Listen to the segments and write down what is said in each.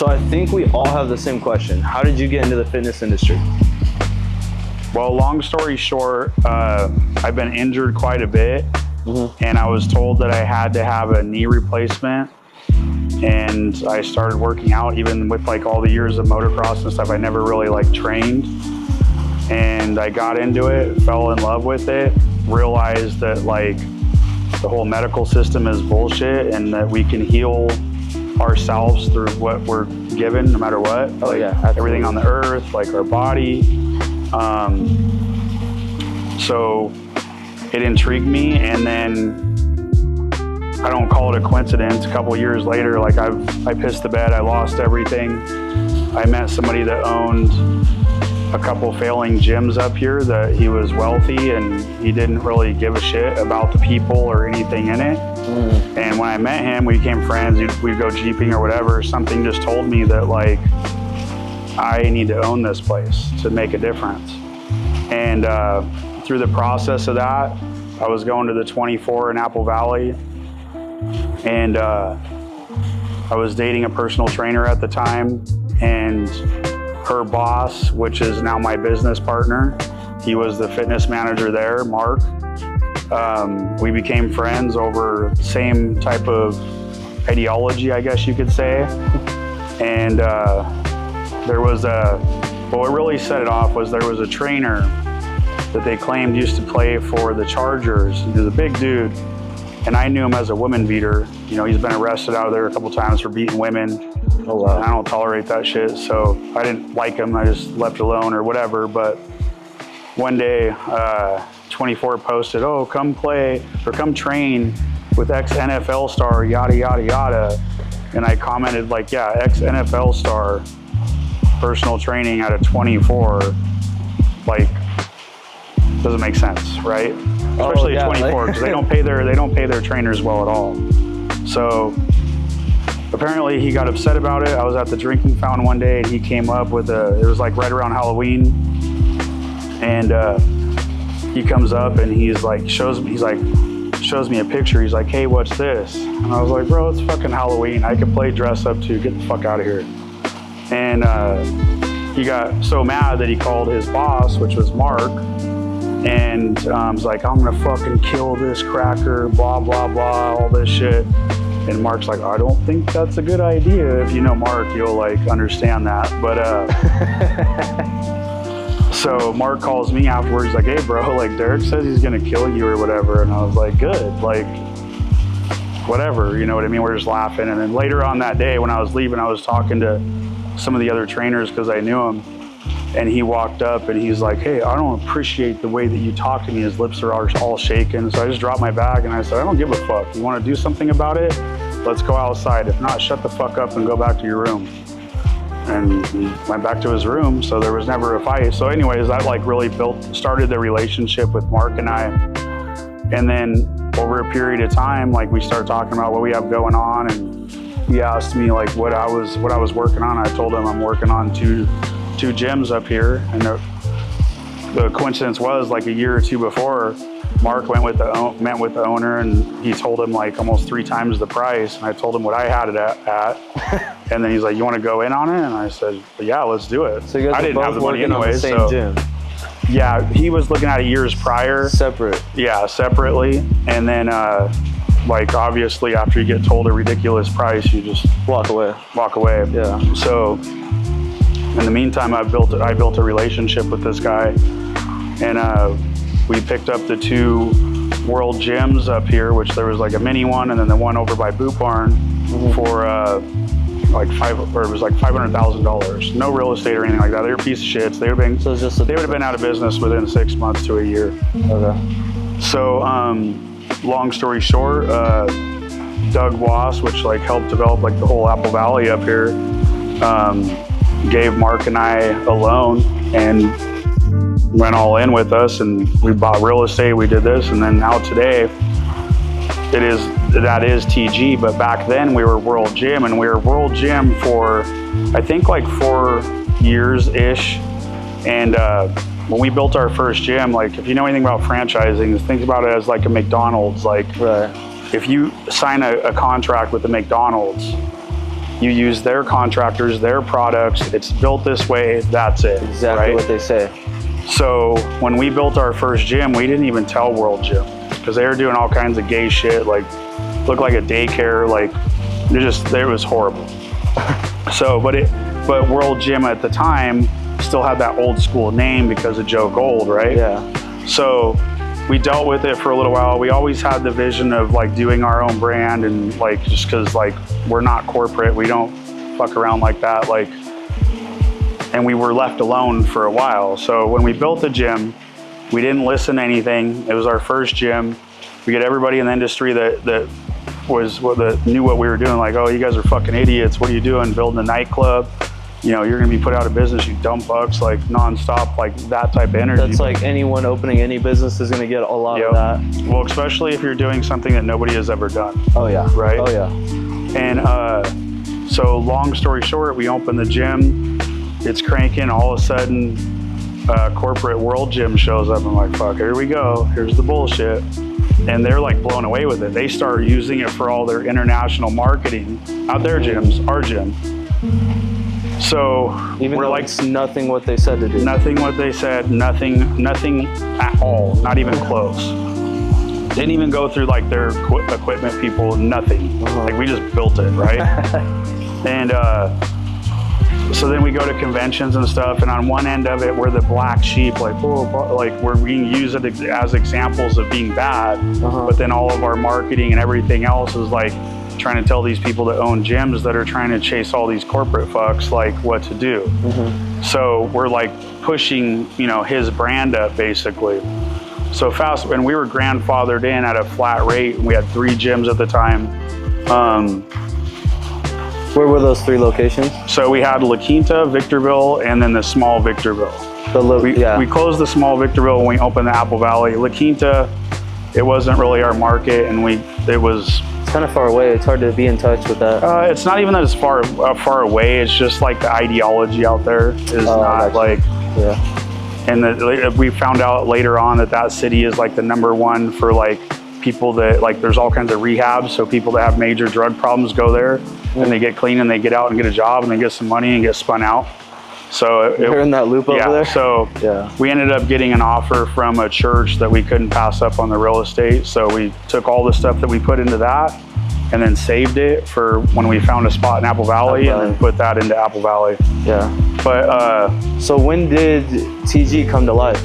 So I think we all have the same question. How did you get into the fitness industry? Well, long story short, I've been injured quite a bit, and I was told that I had to have a knee replacement. And I started working out, even with like all the years of motocross and stuff. I never really like trained, and I got into it, fell in love with it, realized that like the whole medical system is bullshit, and that we can heal ourselves through what we're given, no matter what. Oh, like yeah, absolutely. everything on the earth, like our body. So it intrigued me, and then I don't call it a coincidence. A couple years later, like I pissed the bed, I lost everything. I met somebody that owned a couple failing gyms up here, that he was wealthy and he didn't really give a shit about the people or anything in it. And when I met him, we became friends, we'd go jeeping or whatever. Something just told me that like, I need to own this place to make a difference. And through the process of that, I was going to the 24 in Apple Valley, and I was dating a personal trainer at the time, and her boss, which is now my business partner, he was the fitness manager there, Mark. We became friends over the same type of ideology, I guess you could say. And there was what really set it off was there was a trainer that they claimed used to play for the Chargers. He was a big dude, and I knew him as a woman beater. You know, he's been arrested out of there a couple times for beating women. Oh, wow. And I don't tolerate that shit, so I didn't like him. I just left alone or whatever. But one day, 24 posted, "Oh, come play or come train with ex-NFL star, yada, yada, yada." And I commented like, yeah, ex-NFL star, personal training out of 24, like, doesn't make sense, right? Especially at 24, because they don't pay their trainers well at all. So apparently he got upset about it. I was at the drinking fountain one day, and he came up with it was like right around Halloween, and he comes up and he's like, shows me a picture. He's like, "Hey, what's this?" And I was like, "Bro, it's fucking Halloween. I can play dress up too. Get the fuck out of here." And he got so mad that he called his boss, which was Mark, and was like, "I'm gonna fucking kill this cracker, blah, blah, blah, all this shit." And Mark's like, "I don't think that's a good idea. If you know Mark, you'll like understand that." But so Mark calls me afterwards. He's like, "Hey bro, like Derek says he's gonna kill you or whatever." And I was like, "Good, like whatever," you know what I mean? We're just laughing. And then later on that day when I was leaving, I was talking to some of the other trainers because I knew him. And he walked up and he's like, "Hey, I don't appreciate the way that you talk to me." His lips are all shaking. So I just dropped my bag and I said, "I don't give a fuck. You want to do something about it? Let's go outside. If not, shut the fuck up and go back to your room." And he went back to his room, so there was never a fight. So anyways, that like really started the relationship with Mark and I. And then over a period of time, like we started talking about what we have going on, and he asked me like what I was working on. I told him I'm working on two gyms up here, and the coincidence was like a year or two before, Mark met with the owner, and he told him like almost 3 times the price, and I told him what I had it at. And then he's like, "You want to go in on it?" And I said, "Well, yeah, let's do it." So you guys I didn't have the money on anyway, the same so gym. yeah, he was looking at it years prior. Separate. Yeah, separately. And then like obviously after you get told a ridiculous price, you just Walk away. Yeah. So in the meantime, I built a relationship with this guy, and we picked up the 2 world gyms up here, which there was like a mini one and then the one over by Boot Barn for like $500,000. No real estate or anything like that. They were a piece of shit. They would have been out of business within 6 months to a year. Okay. So long story short, Doug Wass, which like helped develop like the whole Apple Valley up here, gave Mark and I a loan and went all in with us, and we bought real estate, we did this, and then now today that is TG, but back then we were World Gym, and we were World Gym for I think like 4 years-ish. And when we built our first gym, like if you know anything about franchising, think about it as like a McDonald's. Like if you sign a contract with the McDonald's, You use their contractors, their products. It's built this way. That's it. Exactly right? what they say. So when we built our first gym, we didn't even tell World Gym because they were doing all kinds of gay shit, like looked like a daycare, like it was horrible. So, but World Gym at the time still had that old school name because of Joe Gold, right? Yeah. So we dealt with it for a little while. We always had the vision of like doing our own brand and like, just cause like we're not corporate, we don't fuck around like that. Like, and we were left alone for a while. So when we built the gym, we didn't listen to anything. It was our first gym. We get everybody in the industry that knew what we were doing. Like, oh, you guys are fucking idiots. What are you doing? Building a nightclub? You know, you're gonna be put out of business, you dumb fucks, like nonstop, like that type of energy. That's like anyone opening any business is gonna get a lot of that. Well, especially if you're doing something that nobody has ever done. Oh yeah. Right? Oh yeah. And so long story short, we opened the gym, it's cranking, all of a sudden corporate World Gym shows up. I'm like, fuck, here we go, here's the bullshit. And they're like blown away with it. They start using it for all their international marketing, not their gyms, our gym. So even we're though like, it's nothing what they said to do. nothing what they said, nothing at all, not even close. Didn't even go through like their equipment people, nothing. Like we just built it, right? And so then we go to conventions and stuff, and on one end of it, we're the black sheep, like, oh, like we're being used as examples of being bad, but then all of our marketing and everything else is like trying to tell these people that own gyms that are trying to chase all these corporate fucks, like what to do. So we're like pushing, you know, his brand up basically. So fast, and we were grandfathered in at a flat rate. We had 3 gyms at the time. Where were those 3 locations? So we had La Quinta, Victorville, and then the small Victorville. We closed the small Victorville when we opened the Apple Valley. La Quinta, it wasn't really our market, and it's kind of far away. It's hard to be in touch with that. It's not even that it's far away. It's just like the ideology out there is not like, and we found out later on that city is like the #1 for like people that like, there's all kinds of rehabs. So people that have major drug problems go there and they get clean and they get out and get a job and they get some money and get spun out. So you're in that loop over there? So we ended up getting an offer from a church that we couldn't pass up on the real estate. So we took all the stuff that we put into that and then saved it for when we found a spot in Apple Valley and then put that into Apple Valley. Yeah. But so when did TG come to life?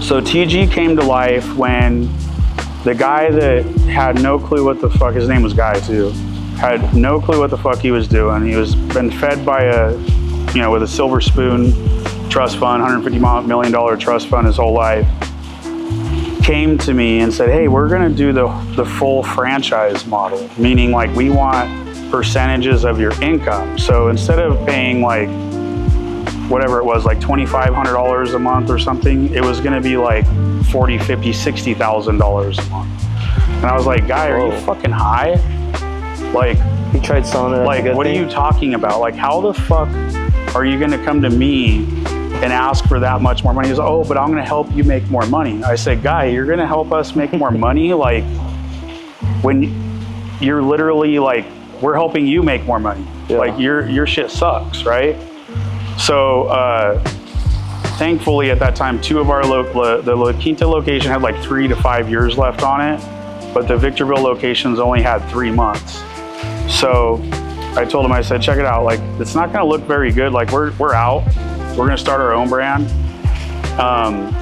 So TG came to life when the guy that had no clue what the fuck, his name was Guy too, had no clue what the fuck he was doing. He was been fed by with a silver spoon trust fund, $150 million trust fund his whole life. Came to me and said, hey, we're gonna do the full franchise model, meaning like we want percentages of your income. So instead of paying like whatever it was, like $2,500 a month or something, it was gonna be like $40,000, $50,000, $60,000 a month. And I was like, Guy, are you fucking high? Like, he tried selling it. Like, what are you talking about? Like, how the fuck are you gonna come to me and ask for that much more money? He goes, oh, but I'm gonna help you make more money. I said, Guy, you're gonna help us make more money? Like, when you're literally like, we're helping you make more money. Like, your shit sucks, right? So, thankfully at that time, 2 of our, the La Quinta location had like 3 to 5 years left on it, but the Victorville locations only had 3 months. So I told him, I said, check it out. Like, it's not gonna look very good. Like we're out, we're gonna start our own brand.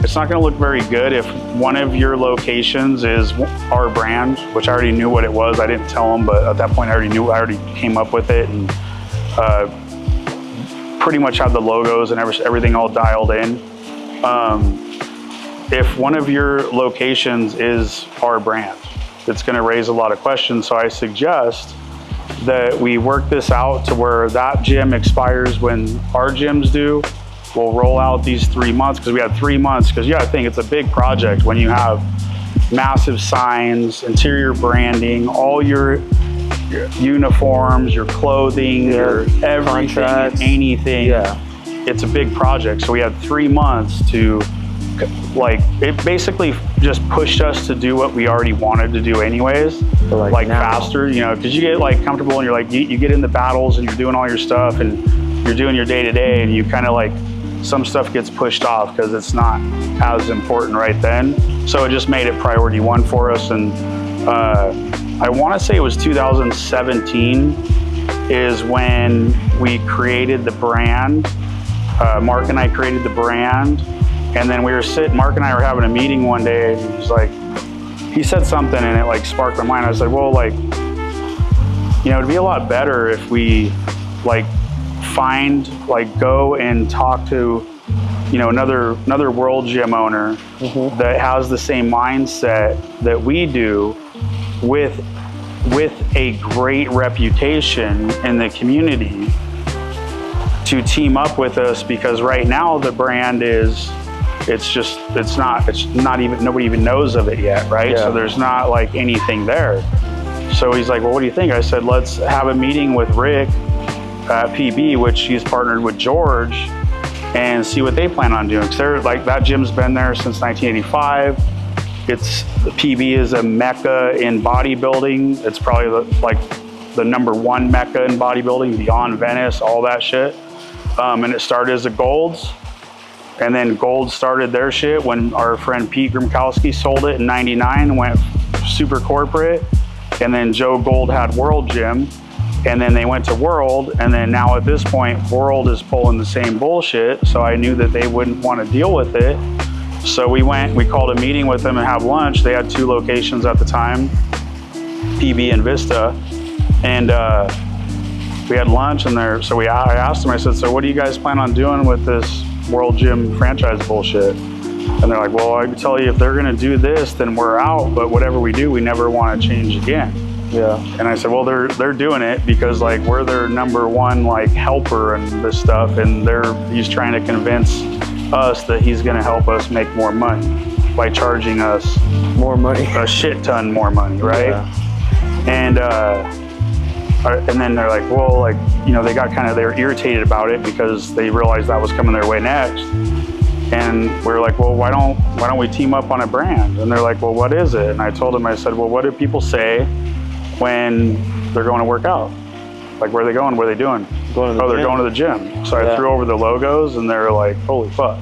It's not gonna look very good if one of your locations is our brand, which I already knew what it was. I didn't tell him, but at that point I already came up with it and pretty much had the logos and everything all dialed in. If one of your locations is our brand, it's gonna raise a lot of questions. So I suggest that we work this out to where that gym expires when our gyms do. We'll roll out these 3 months, because we had 3 months, because I think it's a big project when you have massive signs, interior branding, all your uniforms, your clothing, your everything, anything. It's a big project. So we had 3 months to like, it basically just pushed us to do what we already wanted to do anyways, But like now, faster, you know, because you get like comfortable and you're like, you get in the battles and you're doing all your stuff and you're doing your day to day, and you kind of like, some stuff gets pushed off because it's not as important right then. So it just made it priority one for us. And I want to say it was 2017 is when we created the brand. Mark and I created the brand, and then we were Mark and I were having a meeting one day, and he was like, he said something and it like sparked my mind. I was like, well, like, you know, it'd be a lot better if we like go and talk to, you know, another World Gym owner that has the same mindset that we do, with a great reputation in the community, to team up with us, because right now the brand is, it's not even, nobody even knows of it yet, right? Yeah. So there's not like anything there. So he's like, well, what do you think? I said, let's have a meeting with Rick at PB, which he's partnered with George, and see what they plan on doing. Because they're like, that gym's been there since 1985. PB is a mecca in bodybuilding. It's probably the number one mecca in bodybuilding, beyond Venice, all that shit. And it started as a Gold's, and then Gold started their shit when our friend Pete Grimkowski sold it in '99, went super corporate, and then Joe Gold had World Gym, and then they went to World, and then now at this point, World is pulling the same bullshit, so I knew that they wouldn't want to deal with it. So we called a meeting with them and have lunch. They had 2 locations at the time, PB and Vista, and we had lunch in there. So I asked them, I said, so what do you guys plan on doing with this World Gym franchise bullshit? And they're like, well, I can tell you, if they're gonna do this, then we're out, but whatever we do, we never want to change again. Yeah. And I said, well, they're doing it because like we're their number one like helper and this stuff, and he's trying to convince us that he's gonna help us make more money by charging us More money. a shit ton more money, right? Yeah. And then they're like, well, like, you know, they were irritated about it because they realized that was coming their way next. And we were like, well, why don't we team up on a brand? And they're like, well, what is it? And I told them, I said, well, what do people say when they're going to work out? Like, where are they going? What are they doing? Going to the they're gym. going to the gym. So Yeah. I threw over the logos, and they're like, holy fuck.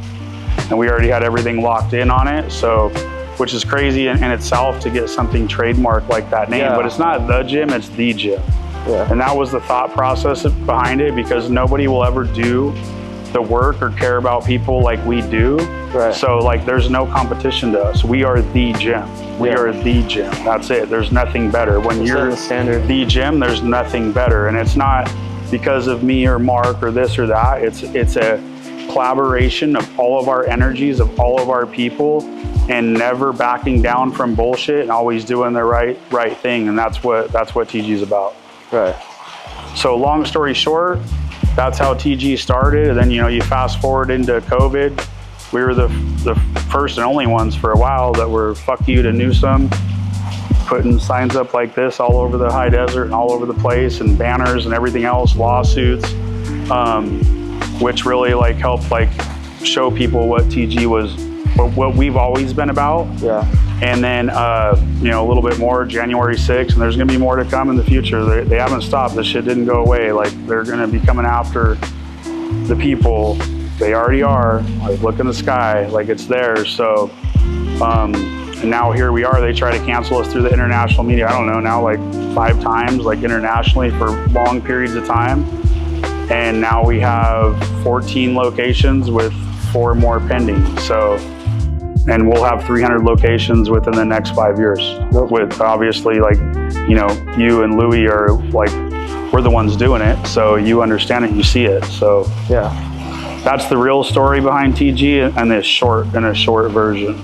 And we already had everything locked in on it. So, which is crazy in itself to get something trademarked like that name, Yeah. but it's not the gym, it's the gym. Yeah. And that was the thought process behind it, because nobody will ever do the work or care about people like we do. Right. So like, there's no competition to us. We are the gym. We Yeah. are the gym. That's it. There's nothing better. When Set you're the standard. the gym, there's nothing better. And it's not because of me or Mark or this or that. It's a collaboration of all of our energies, of all of our people, and never backing down from bullshit and always doing the right thing. And that's what TG is about. Right. So long story short, that's how TG started. And then, you know, you fast forward into COVID. We were the first and only ones for a while that were fuck you to Newsom, putting signs up like this all over the high desert and all over the place, and banners and everything else, lawsuits, which really like helped like show people what TG was, what we've always been about. Yeah. And then, you know, a little bit more January 6th, and there's gonna be more to come in the future. They haven't stopped. This shit didn't go away. Like, they're gonna be coming after the people. They already are. Like, look in the sky, like it's theirs. So, and now here we are. They try to cancel us through the international media. I don't know, now like 5 times, like internationally for long periods of time. And now we have 14 locations with 4 more pending. So, and we'll have 300 locations within the next 5 years. Nope. With obviously, like, you know, you and Louie are like, we're the ones doing it. So you understand it, you see it. So Yeah. that's the real story behind TG in a short version.